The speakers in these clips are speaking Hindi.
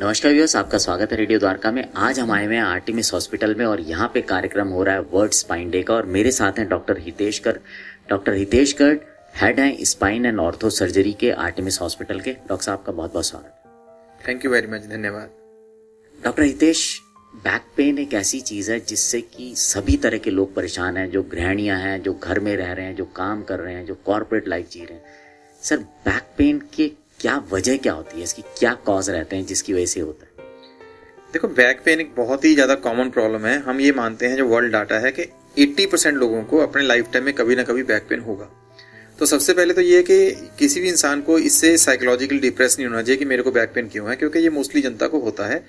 नमस्कार व्यूअर्स, आपका स्वागत है रेडियो द्वारका में। आज हम आए हुए हैं आर्टिमिस हॉस्पिटल में और यहाँ पे कार्यक्रम हो रहा है वर्ल्ड स्पाइन डे का। और मेरे साथ हैं doctor Hitesh Garg. Doctor Hitesh Garg head हैं स्पाइन एंड ऑर्थो सर्जरी के आर्टिमिस हॉस्पिटल के। डॉक्टर साहब का बहुत बहुत स्वागत। थैंक यू वेरी मच, धन्यवाद। डॉक्टर हितेश, बैक पेन एक ऐसी चीज़ है जिससे कि सभी तरह के लोग परेशान हैं, जो गृहिणियाँ हैं, जो घर में रह रहे हैं, जो काम कर रहे हैं, जो कॉर्पोरेट लाइफ जी रहे हैं। सर, बैक पेन के क्या वजह क्या होती है, इसकी क्या कॉज रहते हैं जिसकी वजह से होता है? देखो, बैक पेन एक बहुत ही ज्यादा कॉमन प्रॉब्लम है। हम ये मानते हैं, जो वर्ल्ड डाटा है, कि 80% लोगों को अपने लाइफ टाइम में कभी ना कभी बैक पेन होगा। तो सबसे पहले तो ये है कि किसी भी इंसान को इससे साइकोलॉजिकल डिप्रेस नहीं होना चाहिए कि मेरे को बैक पेन क्यों है, क्योंकि ये मोस्टली जनता को होता है।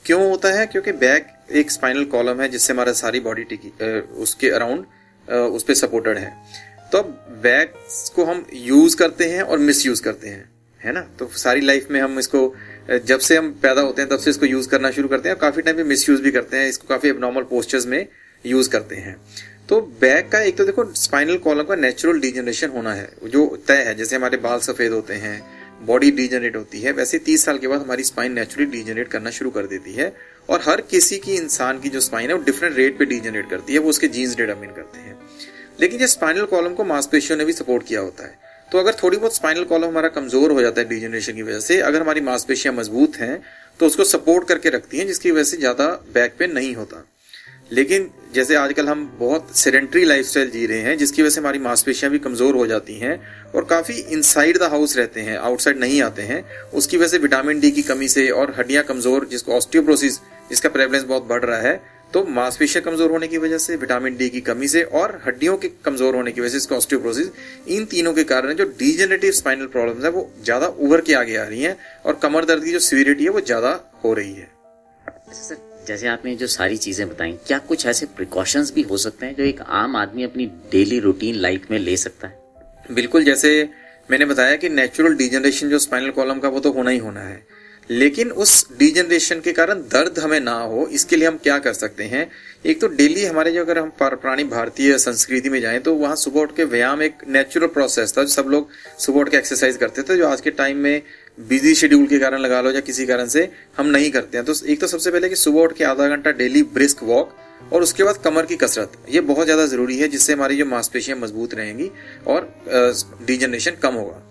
क्यों होता है? क्योंकि बैक एक स्पाइनल कॉलम है जिससे हमारा सारी बॉडी टिकी उसके अराउंड उस पर सपोर्टेड है। तो बैक को हम यूज करते हैं और मिस यूज करते हैं, है ना। तो सारी लाइफ में हम इसको, जब से हम पैदा होते हैं तब से इसको यूज करना शुरू करते हैं, काफी टाइम पे मिस यूज भी करते हैं इसको, काफी एबनॉर्मल पोस्चर्स में यूज करते हैं। तो बैक का एक तो देखो, स्पाइनल कॉलम का नेचुरल डिजनरेशन होना है जो तय है। जैसे हमारे बाल सफेद होते हैं, बॉडी डिजनरेट होती है, वैसे 30 साल के बाद हमारी स्पाइन नेचुरली डिजनरेट करना शुरू कर देती है। और हर किसी की, इंसान की जो स्पाइन है वो डिफरेंट रेट पे डिजनरेट करती है, वो उसके जीन्स डिटरमाइन करते हैं। लेकिन ये स्पाइनल कॉलम को मांसपेशियों ने भी सपोर्ट किया होता है। तो अगर थोड़ी बहुत स्पाइनल कॉलम हमारा कमजोर हो जाता है डिजनरेशन की वजह से, अगर हमारी मांसपेशियां मजबूत हैं तो उसको सपोर्ट करके रखती हैं, जिसकी वजह से ज्यादा बैक पेन नहीं होता। लेकिन जैसे आजकल हम बहुत सेडेंटरी लाइफस्टाइल जी रहे हैं, जिसकी वजह से हमारी मांसपेशियां भी कमजोर हो जाती हैं और काफी इनसाइड द हाउस रहते हैं, आउटसाइड नहीं आते हैं। उसकी वजह से विटामिन डी की कमी से और हड्डियां कमजोर, जिसको ऑस्टियोपोरोसिस, जिसका प्रेवलेंस बहुत बढ़ रहा है। तो मांसपेशियां कमजोर होने की वजह से, विटामिन डी की कमी से और हड्डियों के कमजोर होने की वजह से, इसको ऑस्टियोपोरोसिस, इन तीनों के कारण जो डीजेनरेटिव स्पाइनल प्रॉब्लम्स है वो ज्यादा उभर के आगे आ रही हैं और कमर दर्द की जो सीवियरिटी है वो ज्यादा हो रही है। सर, जैसे आपने जो सारी चीजें बताई, क्या कुछ ऐसे प्रिकॉशंस भी हो सकते हैं जो एक आम आदमी अपनी डेली रूटीन लाइफ में ले सकता है? बिल्कुल, जैसे मैंने बताया कि नेचुरल डिजनरेशन जो स्पाइनल कॉलम का वो तो होना ही होना है, लेकिन उस डिजनरेशन के कारण दर्द हमें ना हो, इसके लिए हम क्या कर सकते हैं। एक तो डेली हमारे जो, अगर हम पुरानी भारतीय संस्कृति में जाएं तो वहां सुबह उठ के व्यायाम एक नेचुरल प्रोसेस था। सब लोग सुबह उठ के एक्सरसाइज करते थे, जो आज के टाइम में बिजी शेड्यूल के कारण लगा लो या किसी कारण से हम नहीं करते हैं। तो एक तो सबसे पहले कि सुबह उठ के आधा घंटा डेली ब्रिस्क वॉक, और उसके बाद कमर की कसरत, ये बहुत ज्यादा जरूरी है, जिससे हमारी जो मांसपेशियां मजबूत रहेंगी और डिजनरेशन कम होगा।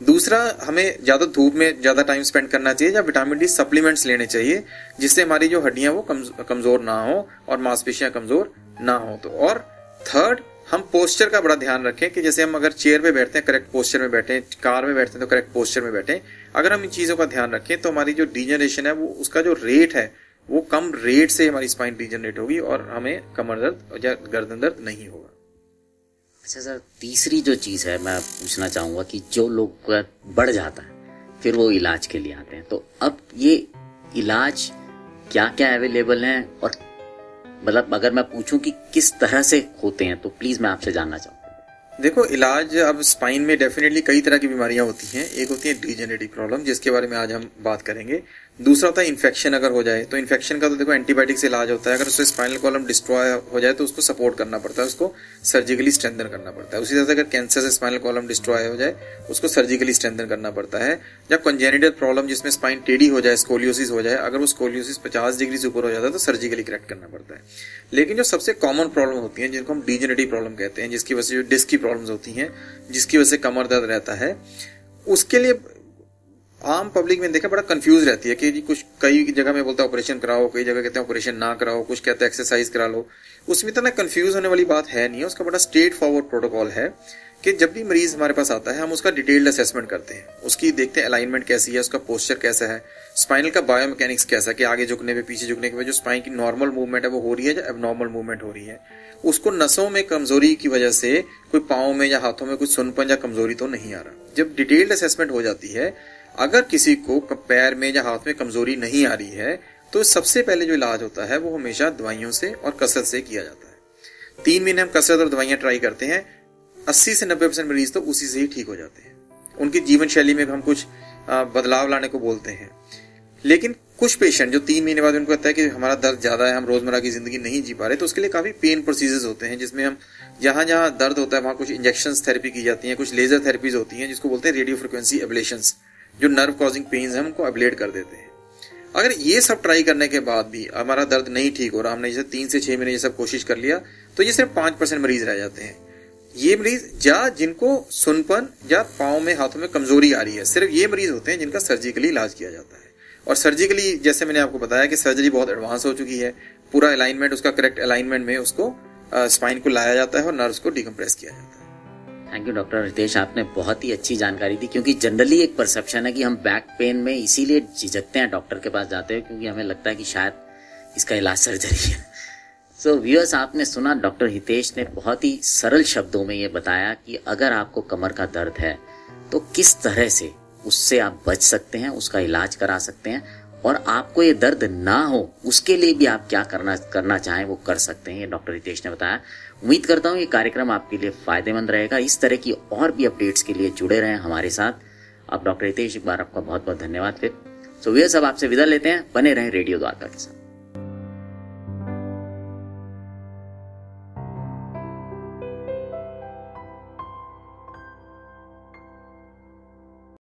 दूसरा, हमें ज्यादा धूप में ज्यादा टाइम स्पेंड करना चाहिए या विटामिन डी सप्लीमेंट्स लेने चाहिए, जिससे हमारी जो हड्डियां वो कमजोर ना हो और मांसपेशियां कमजोर ना हो। तो और थर्ड, हम पोस्चर का बड़ा ध्यान रखें कि जैसे हम अगर चेयर पे बैठते हैं करेक्ट पोस्चर में बैठे, कार में बैठते हैं तो करेक्ट पोस्चर में बैठे। अगर हम इन चीजों का ध्यान रखें तो हमारी जो डिजनरेशन है वो, उसका जो रेट है वो कम रेट से हमारी स्पाइन डिजनरेट होगी और हमें कमर दर्द या गर्दन दर्द नहीं होगा। अच्छा सर, तीसरी जो चीज है मैं पूछना चाहूंगा कि जो लोग का बढ़ जाता है फिर वो इलाज के लिए आते हैं, तो अब ये इलाज क्या क्या अवेलेबल है, और मतलब अगर मैं पूछूं कि किस तरह से होते हैं तो प्लीज मैं आपसे जानना चाहूंगा। देखो, इलाज अब स्पाइन में डेफिनेटली कई तरह की बीमारियां होती हैं। एक होती है डिजेनरेटिव प्रॉब्लम, जिसके बारे में आज हम बात करेंगे। दूसरा होता है इन्फेक्शन। अगर हो जाए तो इन्फेक्शन का तो देखो एंटीबायोटिक से इलाज होता है। अगर उससे स्पाइनल कॉलम डिस्ट्रॉय हो जाए तो उसको सपोर्ट करना पड़ता है, उसको सर्जिकली स्ट्रेंथन करना पड़ता है। उसी तरह से अगर कैंसर से स्पाइनल कॉलम डिस्ट्रॉय हो जाए उसको सर्जिकली स्ट्रेंथन करना पड़ता है। या कंजेनिटल प्रॉब्लम जिसमें स्पाइन टेढ़ी हो जाए, स्कोलियोसिस हो जाए, अगर वो स्कोलियोसिस 50 डिग्री से ऊपर हो जाता है तो सर्जिकली करेक्ट करना पड़ता है। लेकिन जो सबसे कॉमन प्रॉब्लम होती है, जिनको हम डिजेनरेटिव प्रॉब्लम कहते हैं, जिसकी वजह से जो डिस्क की प्रॉब्लम्स होती हैं, जिसकी वजह से कमर दर्द रहता है, उसके लिए आम पब्लिक में देखा बड़ा कंफ्यूज रहती है कि जी कुछ, कई जगह में बोलता है ऑपरेशन कराओ, कई जगह कहते हैं ऑपरेशन ना कराओ, कुछ कहते हैं एक्सरसाइज करा लो। उसमें इतना कंफ्यूज होने वाली बात है नहीं है। उसका बड़ा स्ट्रेट फॉरवर्ड प्रोटोकॉल है कि जब भी मरीज हमारे पास आता है हम उसका डिटेल्ड असेसमेंट करते हैं, उसकी देखते हैं अलाइनमेंट कैसी है, उसका पोस्चर कैसा है, स्पाइनल का बायोमैकेनिक्स कैसा है कि आगे झुकने पे पीछे झुकने के बाद जो स्पाइन की नॉर्मल मूवमेंट है वो हो रही है या एबनॉर्मल मूवमेंट हो रही है। उसको नसों में कमजोरी की वजह से कोई पाँव में या हाथों में कुछ सुनपन या कमजोरी तो नहीं आ रहा। जब डिटेल्ड असेसमेंट हो जाती है, अगर किसी को पैर में या हाथ में कमजोरी नहीं आ रही है तो सबसे पहले जो इलाज होता है वो हमेशा दवाइयों से और कसरत से किया जाता है। 3 महीने हम कसरत और दवाइयां ट्राई करते हैं, 80 से 90% मरीज तो उसी से ही ठीक हो जाते हैं। उनकी जीवन शैली में हम कुछ बदलाव लाने को बोलते हैं। लेकिन कुछ पेशेंट जो 3 महीने बाद उनको कहता है कि हमारा दर्द ज्यादा है, हम रोजमर्रा की जिंदगी नहीं जी पा रहे, तो उसके लिए काफी पेन प्रोसीजर्स होते हैं, जिसमें हम जहां जहां दर्द होता है वहां कुछ इंजेक्शन थेरेपी की जाती है, कुछ लेजर थेरेपीज होती हैं जिसको बोलते हैं रेडियो फ्रिक्वेंसी एब्लेशंस, जो नर्व कॉजिंग पेन्स हैं उनको एब्लेट कर देते हैं। अगर ये सब ट्राई करने के बाद भी हमारा दर्द नहीं ठीक हो रहा, हमने जैसे 3 से 6 महीने ये सब कोशिश कर लिया, तो ये सिर्फ 5% मरीज रह जाते हैं। ये मरीज या जिनको सुनपन या पाँव में हाथों में कमजोरी आ रही है, सिर्फ ये मरीज होते हैं जिनका सर्जिकली इलाज किया जाता है। और सर्जिकली जैसे मैंने आपको बताया कि सर्जरी बहुत एडवांस हो चुकी है, पूरा अलाइनमेंट उसका करेक्ट अलाइनमेंट में उसको स्पाइन को लाया जाता है और नर्व्स को डिकम्प्रेस किया जाता है। थैंक यू डॉक्टर हितेश, आपने बहुत ही अच्छी जानकारी दी, क्योंकि जनरली एक परसेप्शन है कि हम बैक पेन में इसीलिए झिझकते हैं डॉक्टर के पास जाते हैं क्योंकि हमें लगता है कि शायद इसका इलाज सर्जरी है। सो व्यूअर्स, आपने सुना डॉक्टर हितेश ने बहुत ही सरल शब्दों में ये बताया कि अगर आपको कमर का दर्द है तो किस तरह से उससे आप बच सकते हैं, उसका इलाज करा सकते हैं, और आपको ये दर्द ना हो उसके लिए भी आप क्या करना चाहें वो कर सकते हैं, ये डॉक्टर हितेश ने बताया। उम्मीद करता हूँ ये कार्यक्रम आपके लिए फायदेमंद रहेगा। इस तरह की और भी अपडेट्स के लिए जुड़े रहें हमारे साथ। अब डॉक्टर हितेश, एक बार आपका बहुत बहुत धन्यवाद। फिर सो व्यूअर्स, अब आपसे विदा लेते हैं। बने रहें रेडियो द्वारका के साथ।